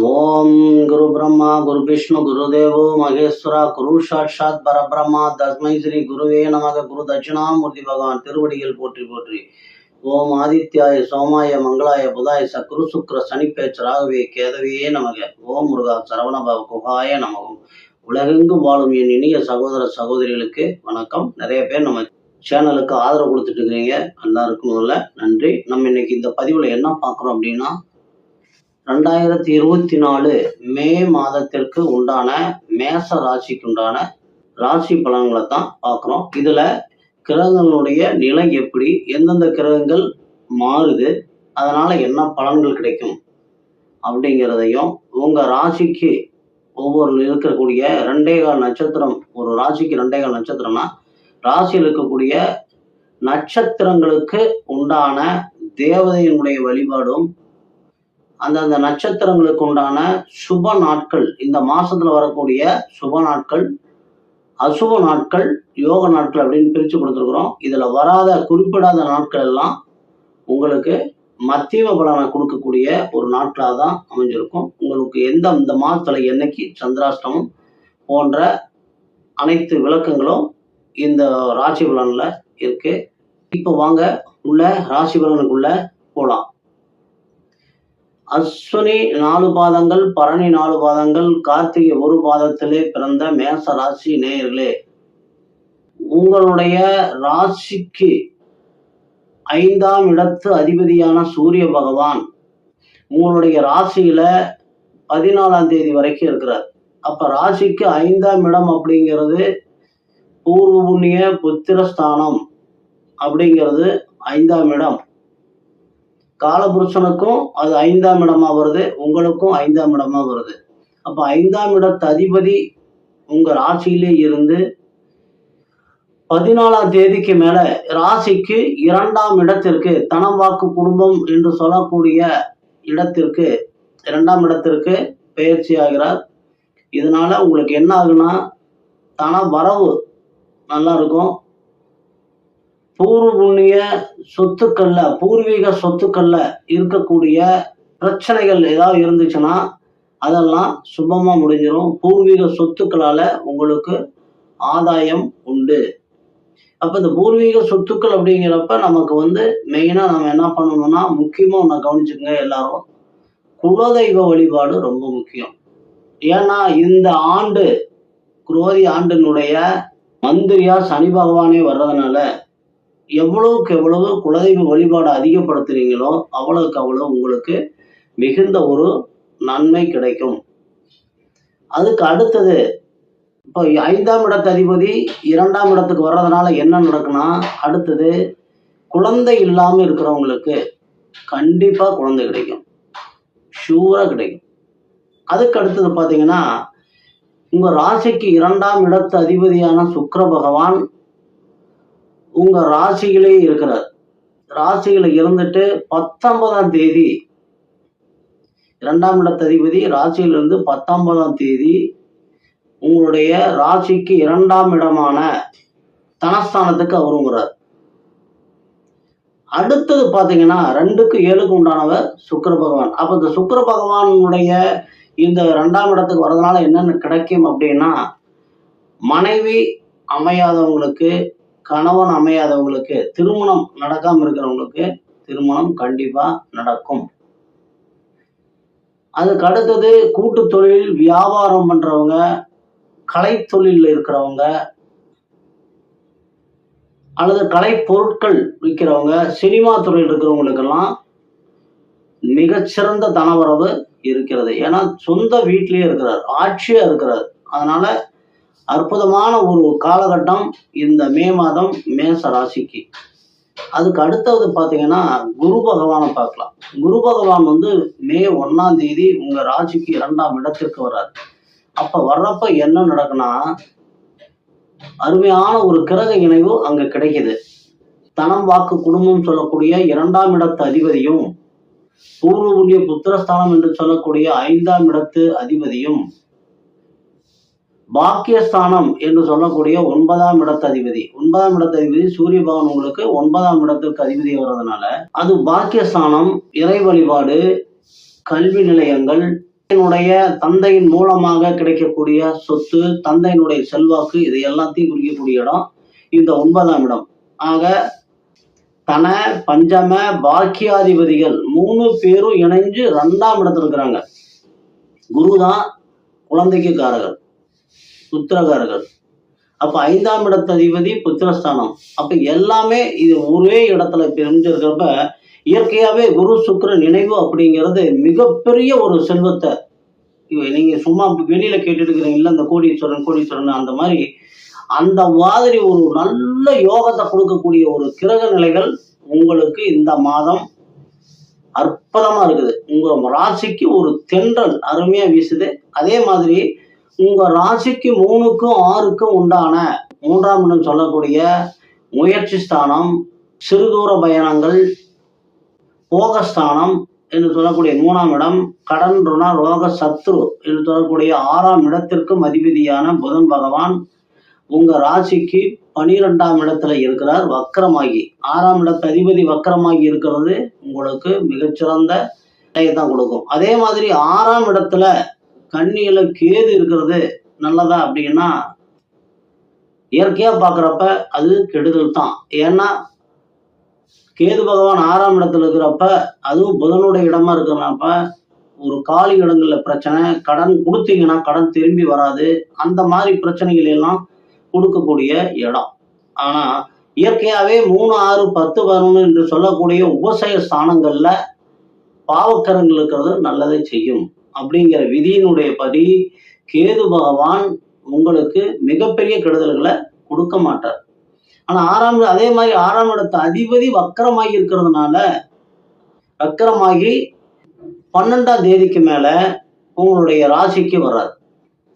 ओम गुरु ब्रह्मा गुरु विष्णु गुरुदेवो महेश्वरा गुरु साक्षात परब्रह्मा तस्मै श्री गुरुवे नमः गुरु दक्षिणामूर्ति भगवान திருவடிகள் போற்றி போற்றி ஓம் ஆதித்யாய சோமாய மங்களாய புதாய சக்ரு சுக்ர சனிப்பேச்ச ராகவே கேதவே நமக ஓம் முருகா சரவணபவ குகாய நமகம். உலகெங்கும் வாழும் என் இனிய சகோதர சகோதரிகளுக்கு வணக்கம். நிறைய பேர் நம்ம சேனலுக்கு ஆதரவு கொடுத்துட்டு இருக்கிறீங்க, எல்லாருக்கும் முதல்ல நன்றி. நம்ம இன்னைக்கு இந்த பதிவுல என்ன பார்க்குறோம் அப்படின்னா, 2024 மே மாதத்திற்கு உண்டான மேச ராசிக்கு உண்டான ராசி பலன்களை தான் பார்க்குறோம். இதுல கிரகங்களுடைய நிலை எப்படி, எந்தெந்த கிரகங்கள் மாறுது, அதனால என்ன பலன்கள் கிடைக்கும் அப்படிங்கிறதையும், உங்க ராசிக்கு ஒவ்வொரு இருக்கக்கூடிய 2.25 நட்சத்திரம், ஒரு ராசிக்கு 2.25 நட்சத்திரம்னா ராசியில் இருக்கக்கூடிய நட்சத்திரங்களுக்கு உண்டான தேவதையினுடைய வழிபாடும், அந்தந்த நட்சத்திரங்களுக்கு உண்டான சுப நாட்கள், இந்த மாசத்துல வரக்கூடிய சுப நாட்கள், அசுப நாட்கள், யோக நாட்கள் அப்படின்னு பிரிச்சு கொடுத்துருக்குறோம். இதுல வராத குறிப்பிடாத நாட்கள் எல்லாம் உங்களுக்கு மத்தியம பலனை கொடுக்கக்கூடிய ஒரு நாட்களாக தான் அமைஞ்சிருக்கும். உங்களுக்கு இந்த மாதத்துல என்னைக்கு சந்திராஷ்டமம் போன்ற அனைத்து விளக்கங்களும் இந்த ராசி பலன்ல இருக்கு. இப்போ வாங்க உள்ள ராசி பலனுக்குள்ள போலாம். அஸ்வினி 4 பாதங்கள், பரணி 4 பாதங்கள், கார்த்திகை 1 பாதத்திலே பிறந்த மேச ராசி நேயர்களே, உங்களுடைய ராசிக்கு 5ஆம் இடத்து அதிபதியான சூரிய பகவான் உங்களுடைய ராசியில 14ஆம் தேதி வரைக்கும் இருக்கிறார். அப்ப ராசிக்கு 5ஆம் இடம் அப்படிங்கிறது பூர்வ புண்ணிய புத்திரஸ்தானம் அப்படிங்கிறது 5ஆம் இடம். காலபுருஷனுக்கும் அது 5ஆம் இடமா வருது, உங்களுக்கும் 5ஆம் இடமா வருது. அப்ப 5ஆம் இடத்து அதிபதி உங்க ராசியிலே இருந்து 14ஆம் தேதிக்கு மேல ராசிக்கு 2ஆம் இடத்திற்கு, தனம் வாக்கு குடும்பம் என்று சொல்லக்கூடிய இடத்திற்கு, 2ஆம் இடத்திற்கு பயிற்சி ஆகிறார். இதனால உங்களுக்கு என்ன ஆகுனா, தன வரவு நல்லா இருக்கும். பூர்வ புண்ணிய சொத்துக்கள்ல, பூர்வீக சொத்துக்கள்ல இருக்கக்கூடிய பிரச்சனைகள் ஏதாவது இருந்துச்சுன்னா அதெல்லாம் சுபமா முடிஞ்சிடும். பூர்வீக சொத்துக்களால உங்களுக்கு ஆதாயம் உண்டு. அப்ப இந்த பூர்வீக சொத்துக்கள் அப்படிங்கிறப்ப நமக்கு மெயினா நம்ம என்ன பண்ணணும்னா, முக்கியமா ஒண்ணு கவனிச்சுக்கங்க எல்லாரும், குலதெய்வ வழிபாடு ரொம்ப முக்கியம். ஏன்னா இந்த ஆண்டு குரோதி ஆண்டினுடைய மந்திரியா சனி பகவானே வர்றதுனால எவ்வளவுக்கு எவ்வளவு குலதெய்வ வழிபாடு அதிகப்படுத்துறீங்களோ அவ்வளவுக்கு அவ்வளவு உங்களுக்கு மிகுந்த ஒரு நன்மை கிடைக்கும். அதுக்கு அடுத்தது, இப்போ 5ஆம் இடத்து அதிபதி 2ஆம் இடத்துக்கு வர்றதுனால என்ன நடக்குன்னா, அடுத்தது குழந்தை இல்லாம இருக்கிறவங்களுக்கு கண்டிப்பா குழந்தை கிடைக்கும், ஷூரா கிடைக்கும். அதுக்கு அடுத்தது பாத்தீங்கன்னா, உங்க ராசிக்கு 2ஆம் இடத்து அதிபதியான சுக்கிர பகவான் உங்க ராசியிலே இருக்கிறார். ராசியில இருந்துட்டு 19ஆம் தேதி, 2ஆம் இடத்து அதிபதி ராசியிலிருந்து 19ஆம் தேதி உங்களுடைய ராசிக்கு 2ஆம் இடமான தனஸ்தானத்துக்கு அவருங்கிறார். அடுத்தது பாத்தீங்கன்னா 2க்கு 7க்கு உண்டானவர் சுக்கிர பகவான். அப்ப இந்த சுக்கிர பகவானுடைய இந்த 2ஆம் இடத்துக்கு வர்றதுனால என்னென்ன கிடைக்கும் அப்படின்னா, மனைவி அமையாதவங்களுக்கு, கணவன் அமையாதவங்களுக்கு, திருமணம் நடக்காம இருக்கிறவங்களுக்கு திருமணம் கண்டிப்பா நடக்கும். அதுக்கு அடுத்தது கூட்டு தொழில், வியாபாரம் பண்றவங்க, கலை தொழில் இருக்கிறவங்க, அல்லது கலை பொருட்கள் விற்கிறவங்க, சினிமா துறையில் இருக்கிறவங்களுக்கெல்லாம் மிகச்சிறந்த தனவரவு இருக்கிறது. ஏன்னா சொந்த வீட்டிலேயே இருக்கிறார், ஆட்சியா இருக்கிறார். அதனால அற்புதமான ஒரு காலகட்டம் இந்த மே மாதம் மேச ராசிக்கு. அதுக்கு அடுத்தது பாத்தீங்கன்னா குரு பகவானை பார்க்கலாம். குரு பகவான் மே 1ஆம் தேதி உங்க ராசிக்கு 2ஆம் இடத்திற்கு வர்றார். அப்ப வர்றப்ப என்ன நடக்குன்னா, அருமையான ஒரு கிரக இணைவு அங்க கிடைக்குது. தனம் வாக்கு குடும்பம் சொல்லக்கூடிய 2ஆம் இடத்து அதிபதியும், பூர்வ புண்ணிய புத்திரஸ்தானம் என்று சொல்லக்கூடிய 5ஆம் இடத்து அதிபதியும், பாக்கியஸ்தானம் என்று சொல்லக்கூடிய 9ஆம் இடத்து அதிபதி, 9ஆம் இடத்து அதிபதி சூரிய பகவான் உங்களுக்கு 9ஆம் இடத்திற்கு அதிபதி வர்றதுனால அது பாக்கியஸ்தானம், இறை வழிபாடு, கல்வி நிலையங்கள், தந்தையின் மூலமாக கிடைக்கக்கூடிய சொத்து, தந்தையினுடைய செல்வாக்கு, இது எல்லாத்தையும் குறிக்கக்கூடிய இடம் இந்த 9ஆம் இடம். ஆக தன, பஞ்சம, பாக்கியாதிபதிகள் 3 பேரும் இணைஞ்சு 2ஆம் இடத்துல இருக்கிறாங்க. குரு தான் குழந்தைக்கு காரகர், புத்திரகாரகர். அப்ப 5ஆம் இடத்து அதிபதி புத்திரஸ்தானம். அப்ப எல்லாமே இது ஒரே இடத்துல பிரிஞ்சிருக்கிறப்ப இயற்கையாவே குரு சுக்கிர நினைவு அப்படிங்கிறது மிகப்பெரிய ஒரு செல்வத்தை, நீங்க சும்மா வெளியில கேட்டுட்டு இருக்கிறீங்கல்ல, இந்த கோடீஸ்வரன் அந்த மாதிரி ஒரு நல்ல யோகத்தை கொடுக்கக்கூடிய ஒரு கிரக நிலைகள் உங்களுக்கு இந்த மாதம் அற்புதமா இருக்குது. உங்க ராசிக்கு ஒரு தென்றல் அருமையா வீசுது. அதே மாதிரி உங்க ராசிக்கு 3க்கும் 6க்கும் உண்டான 3ஆம் இடம் சொல்லக்கூடிய முயற்சி ஸ்தானம், சிறுதூர பயணங்கள், போகஸ்தானம் என்று சொல்லக்கூடிய 3ஆம் இடம், கடன், ருண, ரோக, சத்ரு என்று சொல்லக்கூடிய 6ஆம் இடத்திற்கும் அதிபதியான புதன் பகவான் உங்க ராசிக்கு 12ஆம் இடத்துல இருக்கிறார் வக்கரமாகி. 6ஆம் இடத்து அதிபதி வக்கரமாகி இருக்கிறது உங்களுக்கு மிகச்சிறந்த நிலையை தான் கொடுக்கும். அதே மாதிரி 6ஆம் இடத்துல கன்னியில கேது இருக்கிறது நல்லதா அப்படின்னா இயற்கையா பாக்குறப்ப அது கெடுதல் தான். ஏன்னா கேது பகவான் 6ஆம் இடத்துல இருக்கிறப்ப, அதுவும் புதனுடைய இடமா இருக்கிறப்ப ஒரு காலி இடங்கள்ல பிரச்சனை, கடன் கொடுத்தீங்கன்னா கடன் திரும்பி வராது, அந்த மாதிரி பிரச்சனைகள் எல்லாம் கொடுக்கக்கூடிய இடம். ஆனா இயற்கையாவே 3, 6, 10, 11 என்று சொல்லக்கூடிய உபசய ஸ்தானங்கள்ல பாவக்கரங்கள் இருக்கிறது நல்லதை செய்யும் அப்படிங்கிற விதியினுடைய படி கேது பகவான் உங்களுக்கு மிகப்பெரிய கெடுதல்களை கொடுக்க மாட்டார். ஆனா அதே மாதிரி 6ஆம் இடத்து அதிபதி வக்கரமாகி இருக்கிறதுனால, வக்கரமாகி 12ஆம் தேதிக்கு மேல உங்களுடைய ராசிக்கு வர்றாரு.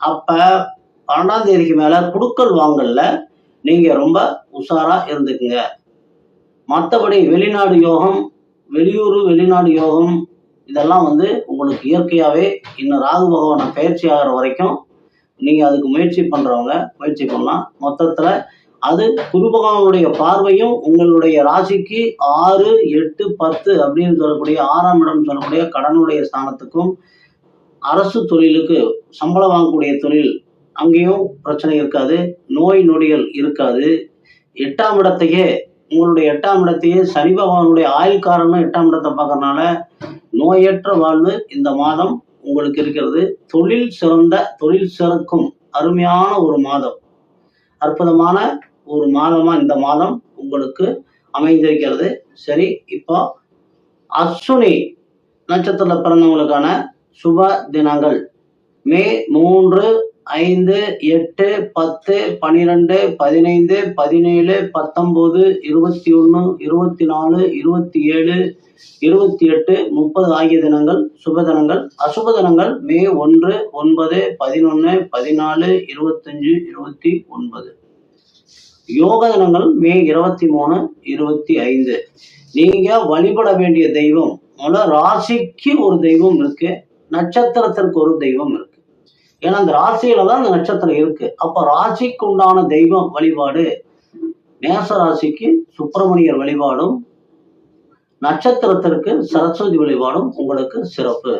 அப்ப 12ஆம் தேதிக்கு மேல குடுக்கல் வாங்கல்ல நீங்க ரொம்ப உஷாரா இருந்துக்குங்க. மற்றபடி வெளிநாடு யோகம், வெளிநாடு யோகம் இதெல்லாம் உங்களுக்கு இயற்கையாவே இன்னும் ராகு பகவான பயிற்சி ஆகிற வரைக்கும் நீங்க அதுக்கு முயற்சி பண்றவங்க முயற்சி பண்ணலாம். மொத்தத்துல அது குரு பகவானுடைய பார்வையும் உங்களுடைய ராசிக்கு 6, 8, 10 அப்படின்னு சொல்லக்கூடிய 6ஆம் இடம் சொல்லக்கூடிய கடனுடைய ஸ்தானத்துக்கும், அரசு தொழிலுக்கு சம்பளம் வாங்கக்கூடிய தொழில் அங்கேயும் பிரச்சனை இருக்காது, நோய் நொடிகள் இருக்காது. 8ஆம் இடத்தையே உங்களுடைய 8ஆம் இடத்தையே சனி பகவானுடைய ஆயுள்காரனும் 8ஆம் இடத்தை பார்க்கறதுனால நோயற்ற வாழ்வு இந்த மாதம் உங்களுக்கு இருக்கிறது. தொழில் சிறக்கும் அருமையான ஒரு மாதம், அற்புதமான ஒரு மாதமா இந்த மாதம் உங்களுக்கு அமைந்திருக்கிறது. சரி, இப்போ அஸ்வினி நட்சத்திரத்துல பிறந்தவங்களுக்கான சுப தினங்கள் மே 3, 5, 8, 10, 12, 15, 17, 19, 21, 24, 27, 28, 30 ஆகிய தினங்கள் சுப தினங்கள். அசுப தினங்கள் மே 1, 9, 11, 14, 25, 29. யோக தினங்கள் மே 23, 25. நீங்க வழிபட வேண்டிய தெய்வம், ராசிக்கு ஒரு தெய்வம் இருக்கு, நட்சத்திரத்திற்கு ஒரு தெய்வம் இருக்கு. ஏன்னா அந்த ராசியில தான் அந்த நட்சத்திரம் இருக்கு. அப்ப ராசிக்கு உண்டான தெய்வம் வழிபாடு, மேச ராசிக்கு சுப்பிரமணியர் வழிபாடும், நட்சத்திரத்திற்கு சரஸ்வதி வழிபாடும் உங்களுக்கு சிறப்பு.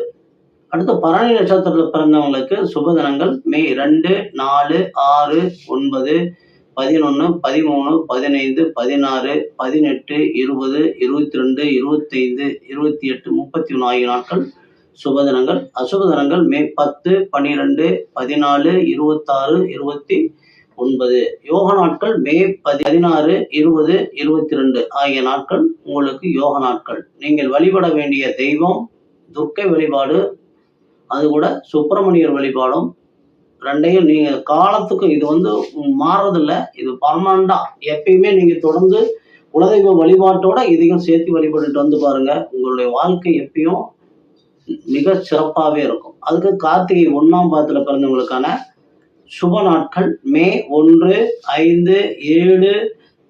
அடுத்து பரணி நட்சத்திரத்தில் பிறந்தவங்களுக்கு சுப தினங்கள் மே 2, 4, 6, 9, 11, 13, 15, 16, 18, 20, 22, 25, 28, 31 ஆகிய நாட்கள் சுப தினங்கள். அசுப தினங்கள் மே 10, 12, 14, 26, 29. யோக நாட்கள் மே 16, 20, 22 ஆகிய நாட்கள் உங்களுக்கு யோக நாட்கள். நீங்கள் வழிபட வேண்டிய தெய்வம் துர்க்கை வழிபாடு, அது கூட சுப்பிரமணியர் வழிபாடும். ரெண்டையும் நீங்க காலத்துக்கு இது மாறதில்லை, இது பர்மனண்டா எப்பயுமே நீங்க தொடர்ந்து குலதெய்வ வழிபாட்டோட இதையும் சேர்த்து வழிபட்டுட்டு பாருங்க. உங்களுடைய வாழ்க்கை எப்பயும் மிக சிறப்பாகவே இருக்கும். அதுக்கு கார்த்திகை 1ஆம் பாதத்துல பிறந்தவங்களுக்கான சுப நாட்கள் மே 1, 5, 7,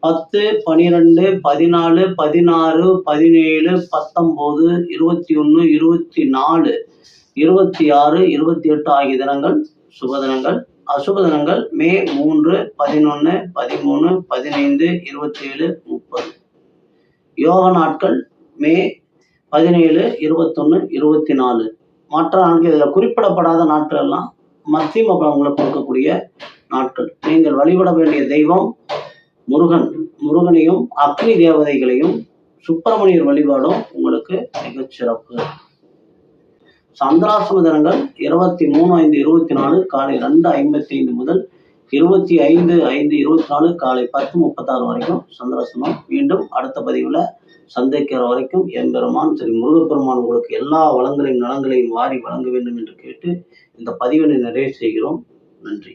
10, 12, 14, 16, 17, 19, 21, 24, 26, 28 ஆகிய தினங்கள் சுப தினங்கள். அசுப தினங்கள் மே 3, 11, 13, 15, 27, 30. யோக நாட்கள் மே 17, 21, 24. மற்ற நாட்கள் இதில் குறிப்பிடப்படாத நாட்கள் எல்லாம் மத்தியம பலன்களை கொடுக்கக்கூடிய நாட்கள். நீங்கள் வழிபட வேண்டிய தெய்வம் முருகன். முருகனையும் அக்னி தேவதைகளையும் சுப்பிரமணியர் வழிபாடும் உங்களுக்கு மிகச்சிறப்பு. சந்திராசிரம தினங்கள் 23/5/24 காலை 2:55 முதல் 25/5/24 காலை 10:36 வரைக்கும் சந்திராசிரமம். மீண்டும் அடுத்த பதிவில் சந்திக்கிற வரைக்கும் எம்பெருமான் சரி முருகப்பெருமான் உங்களுக்கு எல்லா வளங்களையும் நலங்களையும் வாரி வழங்க வேண்டும் என்று கேட்டு இந்த பதிவினை நிறைவு செய்கிறோம். நன்றி.